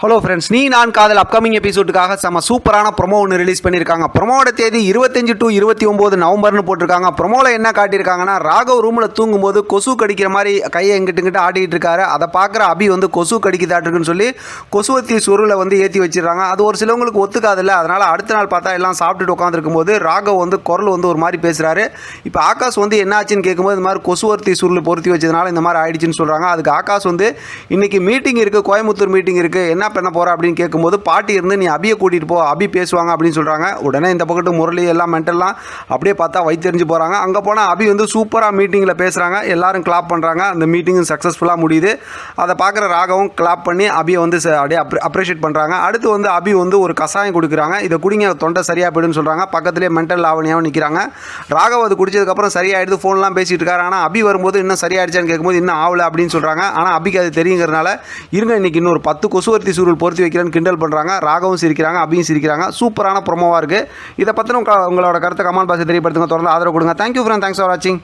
Hello friends, நீ நான் காதல் அப்கமிங் எபிசோடுக்காக செம்ம சூப்பரான ப்ரொமோ ஒன்று ரிலீஸ் பண்ணியிருக்காங்க. ப்ரொமோட தேதி 25 to 29 நவம்பர்னு போட்டிருக்காங்க. ப்ரொமோவில் என்ன காட்டியிருக்காங்கன்னா, ராகவ் ரூமில் தூங்கும்போது கொசு கடிக்கிற மாதிரி கையை எங்கிட்டு ஆட்டிக்கிட்டு இருக்காரு. அதை பார்க்குற அபி வந்து கொசு கடிக்குதாட்டுருக்குன்னு சொல்லி கொசுவத்தி சுருளை வந்து ஏற்றி வச்சிடறாங்க. அது ஒரு சிலவங்களுக்கு ஒத்துக்காதில்ல. அதனால் அடுத்த நாள் பார்த்தா எல்லாம் சாப்பிட்டுட்டு உட்காந்துருக்கும் போது ராகவ் வந்து குரல் வந்து ஒரு மாதிரி பேசுகிறாரு. இப்போ ஆகாஷ் வந்து என்ன ஆச்சுன்னு கேட்கும்போது இந்த மாதிரி கொசுவர்த்தி சுருள் பொருத்தி வச்சதுனால இந்த மாதிரி ஆயிடுச்சுன்னு சொல்கிறாங்க. அதுக்கு ஆகாஷ் வந்து இன்றைக்கி மீட்டிங் இருக்குது, கோயம்புத்தூர் மீட்டிங் இருக்குது, என்ன பண்ண போகிற அப்படின்னு கேட்கும்போது பாட்டி இருந்து நீ அபியை கூட்டிகிட்டு போ, அபி பேசுவாங்க அப்படின்னு சொல்கிறாங்க. உடனே இந்த பக்கத்து முரளி எல்லாம் மென்டல்லாம் அப்படியே பார்த்தா வயிற்றெறிஞ்சு போகிறாங்க. அங்கே போனால் அபி வந்து சூப்பராக மீட்டிங்கில் பேசுகிறாங்க. எல்லாரும் கிளாப் பண்ணுறாங்க. அந்த மீட்டிங்கும் சக்ஸஸ்ஃபுல்லாக முடியுது. அதை பார்க்குற ராகவும் கிளாப் பண்ணி அபியை வந்து அப்படியே அப்ரிஷியேட் பண்ணுறாங்க. அடுத்து வந்து அபி வந்து ஒரு கசாயம் கொடுக்குறாங்க. இதை குடிங்க, தொண்டை சரியாக போயிடுன்னு சொல்கிறாங்க. பக்கத்துலேயே மென்டல் லாவணியாகவும் நிற்கிறாங்க. ராகவ் அது குடிச்சதுக்கப்புறம் சரியாயிடுது, ஃபோன்லாம் பேசிகிட்டு இருக்காரு. ஆனால் அபி வரும்போது இன்னும் சரியாயிடுச்சான்னு கேட்கும்போது இன்னும் ஆகலை அப்படின்னு சொல்கிறாங்க. ஆனால் அபிக்கு அது தெரியுங்கிறனால இருங்க இன்னைக்கு இன்னொரு 10 கொசுவர்த்தி சுருள் பொருத்தி வைக்கிறேன்னு கிண்டல் பண்ணுறாங்க. ராகவும் சிரிக்கிறாங்க, அபியும் சிரிக்கிறாங்க. சூப்பரான ப்ரோமோவாக இருக்குது. இதை பற்றின உங்களோட கருத்தை கமெண்ட் பாக்ஸில் தெரியப்படுத்துங்க. தொடர்ந்து ஆதரவு கொடுங்க. தேங்க்யூ ஃப்ரெண்ட், தேங்க்ஸ் ஃபார் வாட்சிங்.